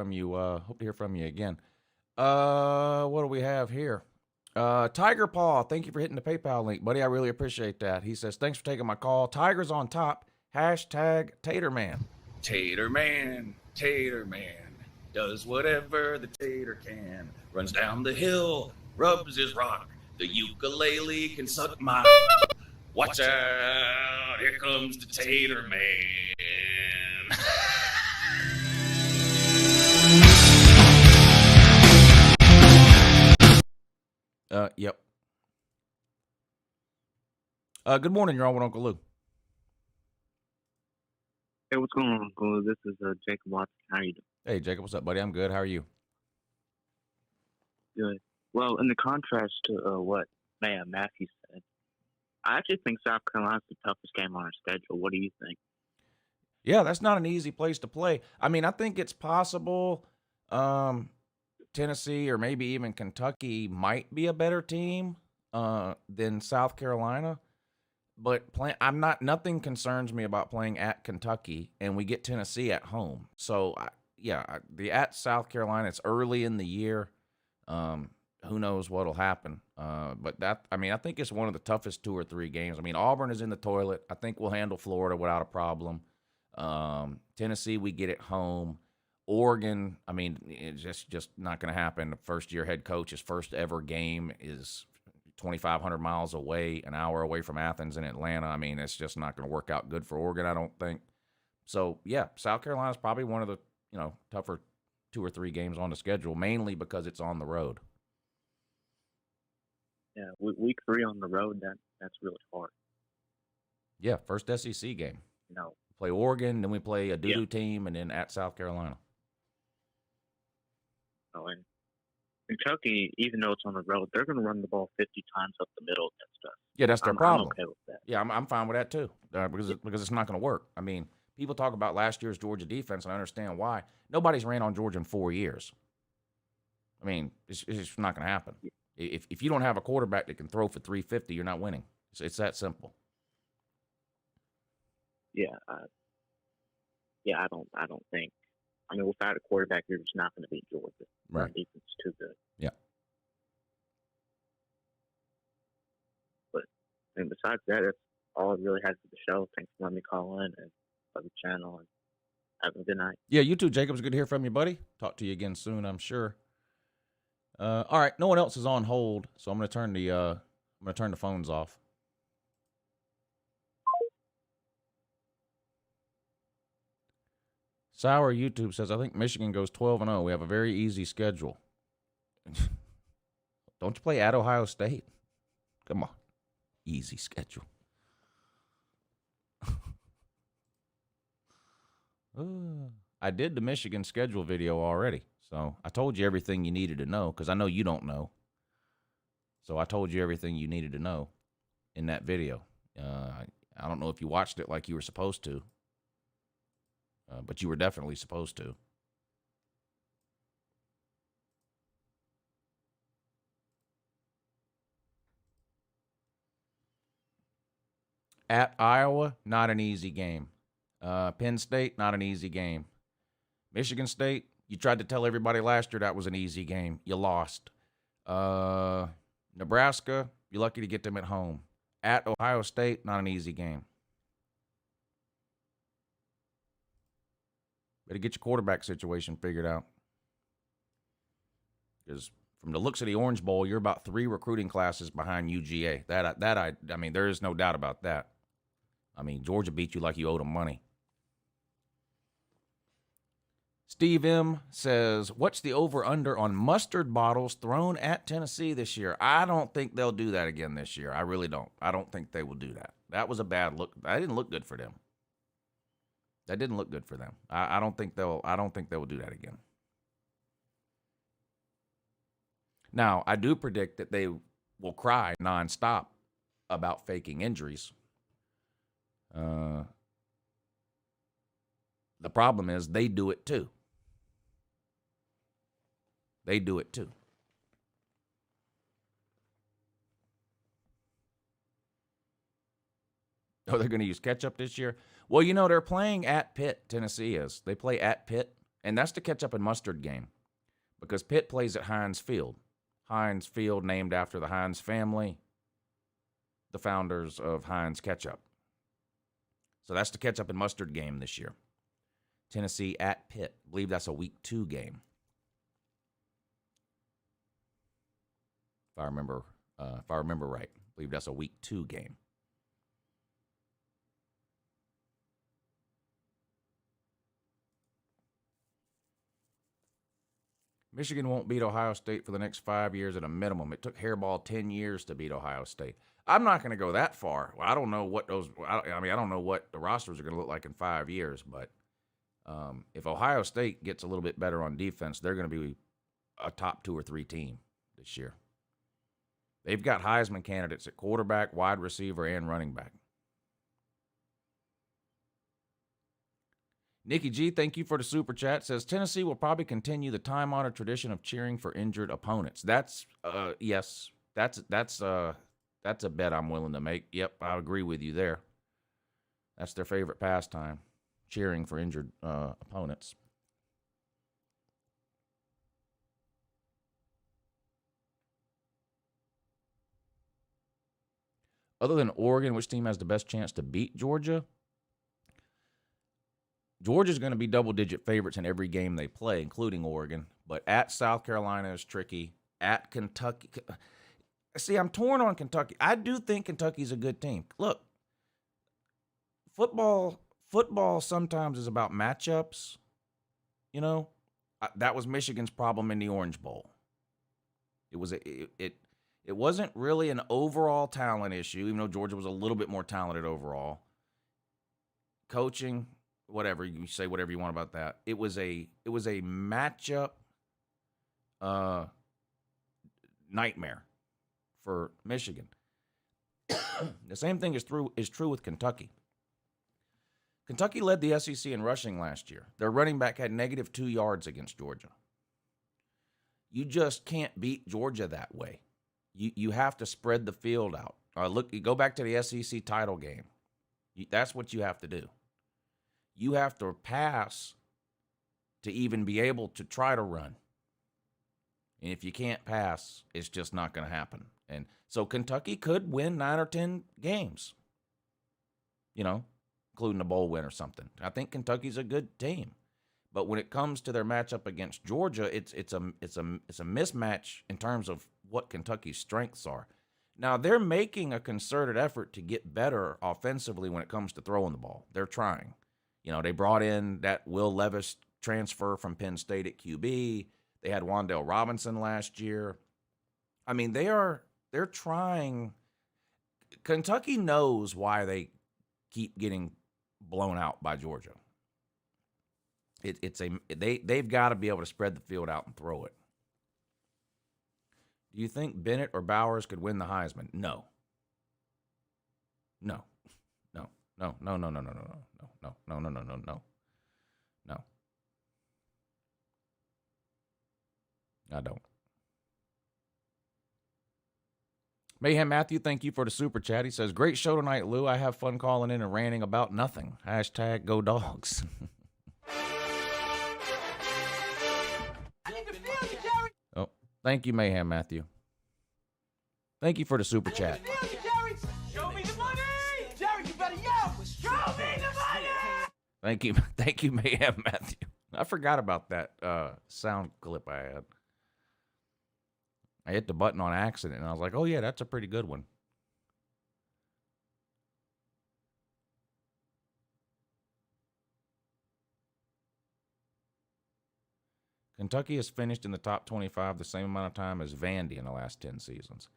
from you. Hope to hear from you again. What do we have here? Tiger Paw, thank you for hitting the PayPal link, buddy. I really appreciate that. He says, thanks for taking my call. Tiger's on top. Hashtag Taterman. Tater Man, does whatever the tater can. Runs down the hill, rubs his rock. The ukulele can suck my. Watch out, here comes the Tater Man. Yep. Good morning, you're on with Uncle Lou. Hey, what's going on, Uncle? This is Jacob Watson. How you Hey, Jacob, what's up, buddy? I'm good. How are you? doing? Good. Well, in the contrast to what Matthew said, I actually think South Carolina's the toughest game on our schedule. What do you think? Yeah, that's not an easy place to play. I mean, I think it's possible Tennessee or maybe even Kentucky might be a better team than South Carolina. But nothing concerns me about playing at Kentucky, and we get Tennessee at home. So, the at South Carolina, it's early in the year. Who knows what'll happen? But I think it's one of the toughest 2 or 3 games. I mean, Auburn is in the toilet. I think we'll handle Florida without a problem. Tennessee, we get at home. Oregon, I mean, it's just not going to happen. The first-year head coach, his first ever game is 2,500 miles away, an hour away from Athens in Atlanta. I mean, it's just not going to work out good for Oregon, I don't think. So, yeah, South Carolina's probably one of the, tougher 2 or 3 games on the schedule, mainly because it's on the road. Yeah, week 3 on the road, that's really hard. Yeah, first SEC game. No. Play Oregon, then we play a doo-doo team, and then at South Carolina. Oh, and Kentucky, even though it's on the road, they're going to run the ball 50 times up the middle against us. Yeah, that's their problem. I'm okay with that. Yeah, I'm fine with that too, because it's not going to work. I mean, people talk about last year's Georgia defense, and I understand why. Nobody's ran on Georgia in 4 years. I mean, it's just not going to happen. If you don't have a quarterback that can throw for 350, you're not winning. It's that simple. Yeah, I don't think. I mean, without a quarterback, you're just not going to beat Georgia. Right. Our defense is too good. Yeah. But and besides that, that's all I really had for the show. Thanks for letting me call in and love the channel, and have a good night. Yeah, you too, Jacob. It's good to hear from you, buddy. Talk to you again soon, I'm sure. All right, no one else is on hold, so I'm going to turn the phones off. Sour YouTube says, I think Michigan goes 12-0. We have a very easy schedule. Don't you play at Ohio State? Come on. Easy schedule. I did the Michigan schedule video already. So I told you everything you needed to know, because I know you don't know. So I told you everything you needed to know in that video. I don't know if you watched it like you were supposed to. But you were definitely supposed to. At Iowa, not an easy game. Penn State, not an easy game. Michigan State, you tried to tell everybody last year that was an easy game. You lost. Nebraska, you're lucky to get them at home. At Ohio State, not an easy game. Better get your quarterback situation figured out. Because from the looks of the Orange Bowl, you're about 3 recruiting classes behind UGA. I mean, there is no doubt about that. I mean, Georgia beat you like you owed them money. Steve M. says, what's the over-under on mustard bottles thrown at Tennessee this year? I don't think they'll do that again this year. I really don't. I don't think they will do that. That was a bad look. That didn't look good for them. That didn't look good for them. I don't think they will do that again. Now, I do predict that they will cry nonstop about faking injuries. The problem is they do it too. They do it too. Oh, they're going to use ketchup this year? Well, they're playing at Pitt, Tennessee is. They play at Pitt. And that's the ketchup and mustard game because Pitt plays at Heinz Field. Heinz Field named after the Heinz family, the founders of Heinz Ketchup. So that's the ketchup and mustard game this year. Tennessee at Pitt. I believe that's a week 2 game. If I remember right. I believe that's a week 2 game. Michigan won't beat Ohio State for the next 5 years at a minimum. It took Hairball 10 years to beat Ohio State. I'm not going to go that far. Well, I don't know what I don't know what the rosters are going to look like in 5 years, but if Ohio State gets a little bit better on defense, they're going to be a top 2 or 3 team this year. They've got Heisman candidates at quarterback, wide receiver, and running back. Nikki G, thank you for the super chat. Says Tennessee will probably continue the time-honored tradition of cheering for injured opponents. That's yes, that's a bet I'm willing to make. Yep, I agree with you there. That's their favorite pastime, cheering for injured opponents. Other than Oregon, which team has the best chance to beat Georgia? Georgia's going to be double-digit favorites in every game they play, including Oregon. But at South Carolina is tricky. At Kentucky. See, I'm torn on Kentucky. I do think Kentucky's a good team. Look, football sometimes is about matchups. You know, that was Michigan's problem in the Orange Bowl. It wasn't really an overall talent issue, even though Georgia was a little bit more talented overall. Coaching, whatever you say, whatever you want about that. It was a matchup nightmare for Michigan. The same thing is true with Kentucky. Kentucky led the SEC in rushing last year. Their running back had -2 yards against Georgia. You just can't beat Georgia that way. You have to spread the field out. Look, you go back to the SEC title game. That's what you have to do. You have to pass to even be able to try to run. And if you can't pass, it's just not going to happen. And so Kentucky could win 9 or 10 games, including a bowl win or something. I think Kentucky's a good team. But when it comes to their matchup against Georgia, it's a mismatch in terms of what Kentucky's strengths are. Now, they're making a concerted effort to get better offensively when it comes to throwing the ball. They're trying. They brought in that Will Levis transfer from Penn State at QB. They had Wan'Dale Robinson last year. I mean, they're trying. Kentucky knows why they keep getting blown out by Georgia. They've got to be able to spread the field out and throw it. Do you think Bennett or Bowers could win the Heisman? No. No. I don't. Mayhem Matthew, thank you for the super chat. He says, great show tonight, Lou. I have fun calling in and ranting about nothing. # go dogs. Oh, thank you, Mayhem Matthew. Thank you for the super chat. Show me the money! Jerry, you better yell! Show me the money! Thank you, Mayhem Matthew. I forgot about that sound clip I had. I hit the button on accident, and I was like, oh, yeah, that's a pretty good one. Kentucky has finished in the top 25 the same amount of time as Vandy in the last 10 seasons.